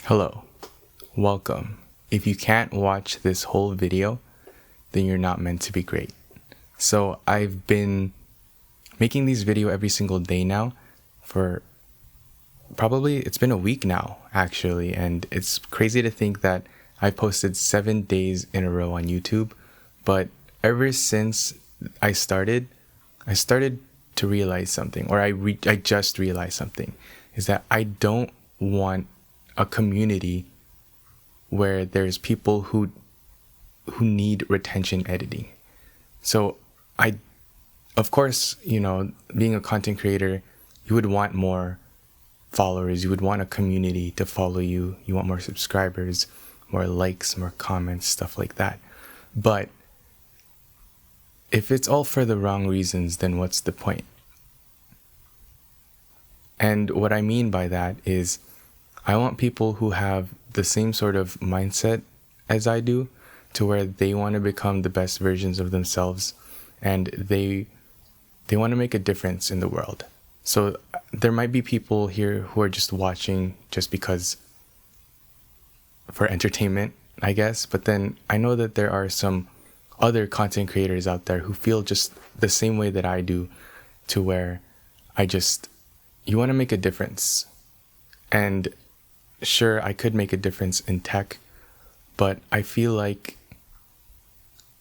Hello, welcome. If you can't watch this whole video, then you're not meant to be great. So I've been making these videos every single day now for it's been a week now actually, and it's crazy to think that I posted 7 days in a row on YouTube, but ever since I started to realize something, or I just realized something, is that I don't want a community where there's people who need retention editing. So of course, being a content creator, you would want more followers, you would want a community to follow you, you want more subscribers, more likes, more comments, stuff like that. But if it's all for the wrong reasons, then what's the point? And what I mean by that is I want people who have the same sort of mindset as I do, to where they want to become the best versions of themselves, and they want to make a difference in the world. So there might be people here who are just watching just because for entertainment, I guess. But then I know that there are some other content creators out there who feel just the same way that I do, to where you want to make a difference. And sure, I could make a difference in tech, but I feel like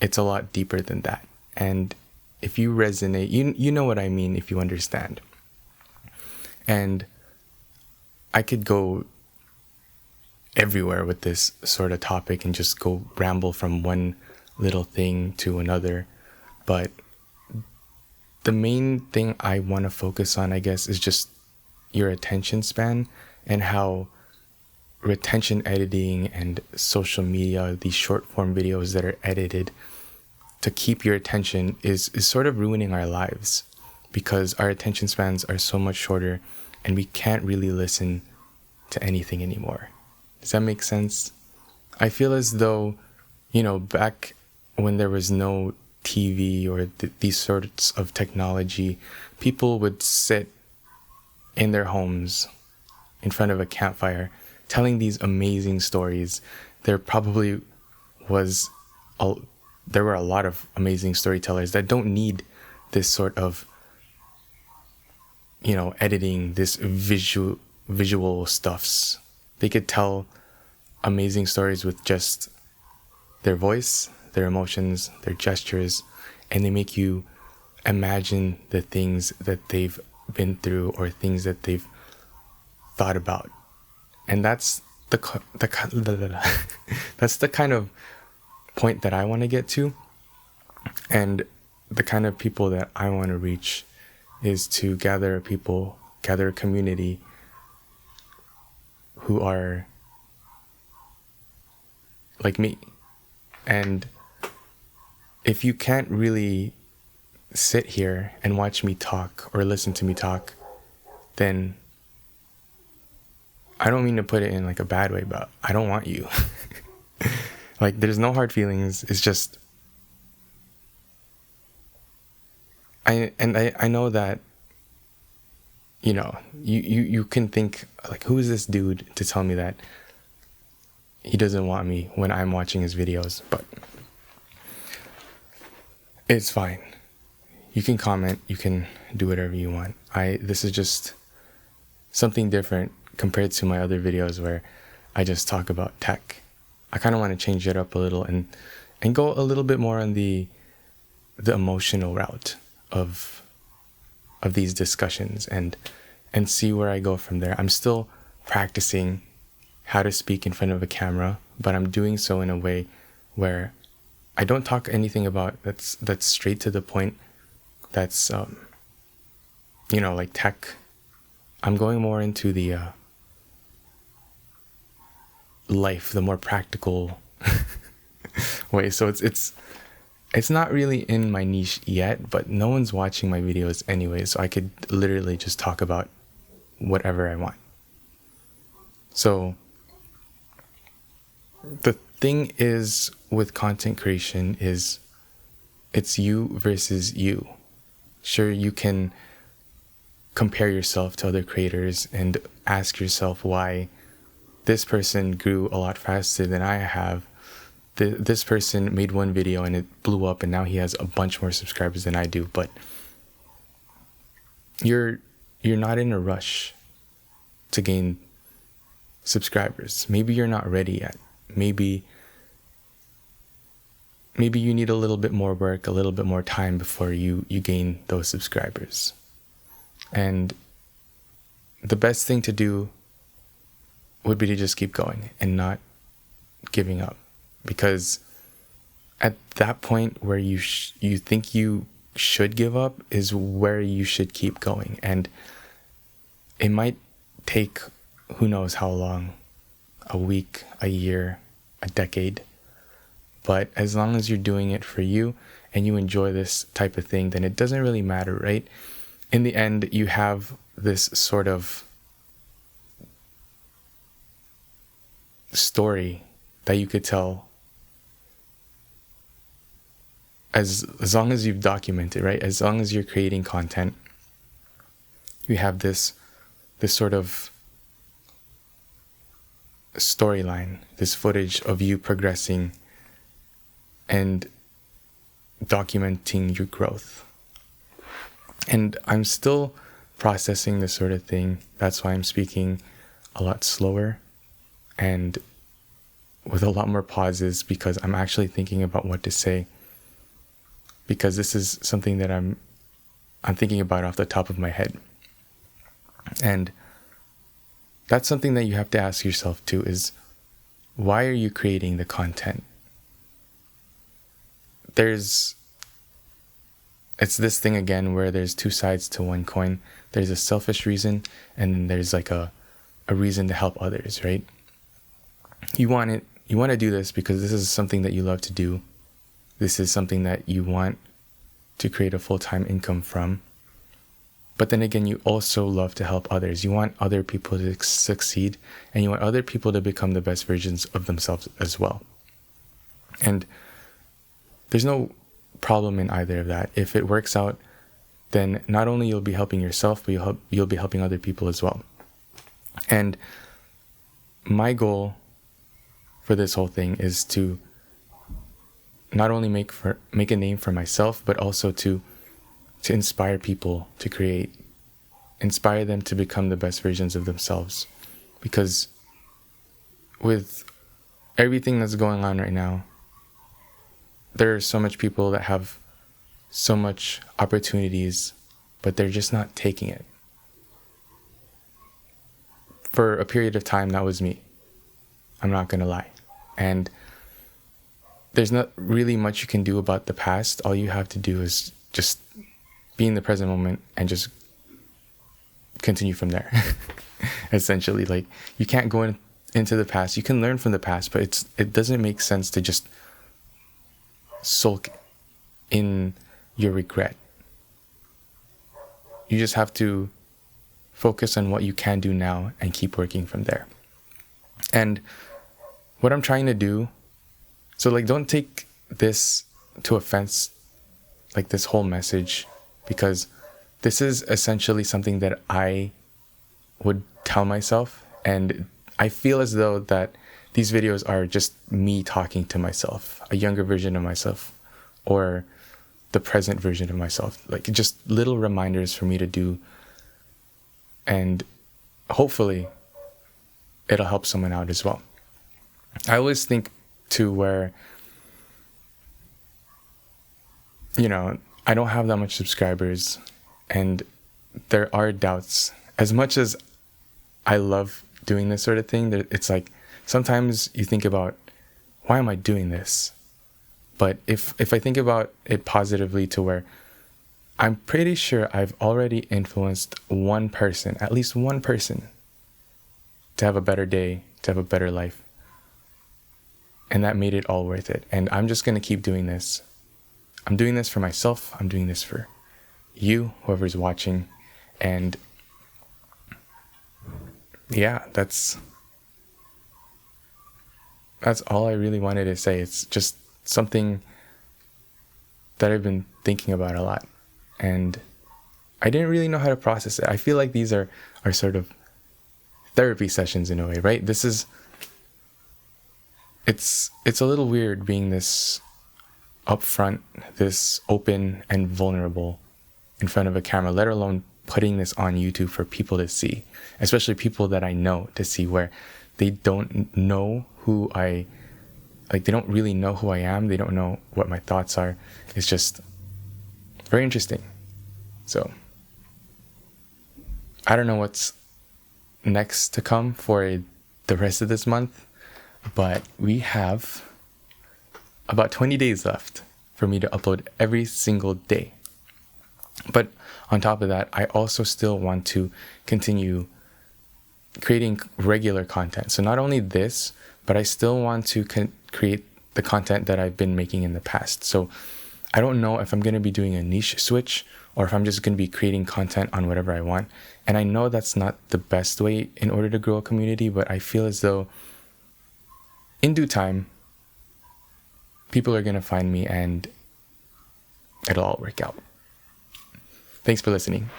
it's a lot deeper than that. And if you resonate, you know what I mean, if you understand. And I could go everywhere with this sort of topic and just go ramble from one little thing to another. But the main thing I want to focus on, I guess, is just your attention span, and how retention editing and social media, these short form videos that are edited to keep your attention, is sort of ruining our lives, because our attention spans are so much shorter and we can't really listen to anything anymore. Does that make sense? I feel as though, back when there was no TV or these sorts of technology, people would sit in their homes in front of a campfire telling these amazing stories. There were a lot of amazing storytellers that don't need this sort of, editing, this visual stuffs. They could tell amazing stories with just their voice, their emotions, their gestures, and they make you imagine the things that they've been through or things that they've thought about. And that's that's the kind of point that I want to get to. And the kind of people that I want to reach is to gather a community who are like me. And if you can't really sit here and watch me talk or listen to me talk, then I don't mean to put it in like a bad way, but I don't want you. Like, there's no hard feelings. It's just, I know that, you can think like, who is this dude to tell me that he doesn't want me when I'm watching his videos? But it's fine. You can comment, you can do whatever you want. This is just something different compared to my other videos where I just talk about tech. I kind of want to change it up a little and go a little bit more on the emotional route of these discussions, and see where I go from there. I'm still practicing how to speak in front of a camera, but I'm doing so in a way where I don't talk anything about that's straight to the point. That's like tech. I'm going more into the life, the more practical way. So it's not really in my niche yet, but no one's watching my videos anyway, so I could literally just talk about whatever I want. So the thing is with content creation is it's you versus you. Sure, you can compare yourself to other creators and ask yourself why this person grew a lot faster than I have. This person made one video and it blew up, and now he has a bunch more subscribers than I do. But you're not in a rush to gain subscribers. Maybe you're not ready yet. Maybe you need a little bit more work, a little bit more time before you gain those subscribers. And the best thing to do would be to just keep going and not giving up. Because at that point where you think you should give up is where you should keep going. And it might take who knows how long, a week, a year, a decade. But as long as you're doing it for you and you enjoy this type of thing, then it doesn't really matter, right? In the end, you have this sort of story that you could tell as long as you've documented, right? As long as you're creating content, you have this sort of storyline, this footage of you progressing and documenting your growth. And I'm still processing this sort of thing. That's why I'm speaking a lot slower and with a lot more pauses, because I'm actually thinking about what to say, because this is something that I'm thinking about off the top of my head. And that's something that you have to ask yourself too, is why are you creating the content? It's this thing again where there's two sides to one coin. There's a selfish reason, and then there's like a reason to help others, right? You want to do this because this is something that you love to do. This is something that you want to create a full-time income from. But then again, you also love to help others. You want other people to succeed, and you want other people to become the best versions of themselves as well. And there's no problem in either of that. If it works out, then not only you'll be helping yourself, but you'll be helping other people as well. And my goal for this whole thing is to not only make a name for myself, but also to inspire people to inspire them to become the best versions of themselves. Because with everything that's going on right now, there are so much people that have so much opportunities, but they're just not taking it. For a period of time, that was me. I'm not going to lie. And there's not really much you can do about the past. All you have to do is just be in the present moment and just continue from there. Essentially, like, you can't go into the past. You can learn from the past, but it doesn't make sense to just sulk in your regret. You just have to focus on what you can do now and keep working from there. And what I'm trying to do, so like, don't take this to offense, like this whole message, because this is essentially something that I would tell myself, and I feel as though that these videos are just me talking to myself, a younger version of myself, or the present version of myself, like just little reminders for me to do, and hopefully it'll help someone out as well. I always think too where, I don't have that much subscribers, and there are doubts. As much as I love doing this sort of thing, it's like sometimes you think about, why am I doing this? But if I think about it positively, to where I'm pretty sure I've already influenced one person, at least one person, to have a better day, to have a better life. And that made it all worth it. And I'm just going to keep doing this. I'm doing this for myself. I'm doing this for you, whoever's watching. And yeah, that's all I really wanted to say. It's just something that I've been thinking about a lot, and I didn't really know how to process it. I feel like these are sort of therapy sessions in a way, right? It's a little weird being this upfront, this open and vulnerable in front of a camera, let alone putting this on YouTube for people to see, especially people that I know to see, where they don't know they don't really know who I am. They don't know what my thoughts are. It's just very interesting. So I don't know what's next to come for the rest of this month, but we have about 20 days left for me to upload every single day. But on top of that, I also still want to continue creating regular content. So not only this, but I still want to create the content that I've been making in the past. So I don't know if I'm going to be doing a niche switch or if I'm just going to be creating content on whatever I want. And I know that's not the best way in order to grow a community, but I feel as though in due time, people are going to find me and it'll all work out. Thanks for listening.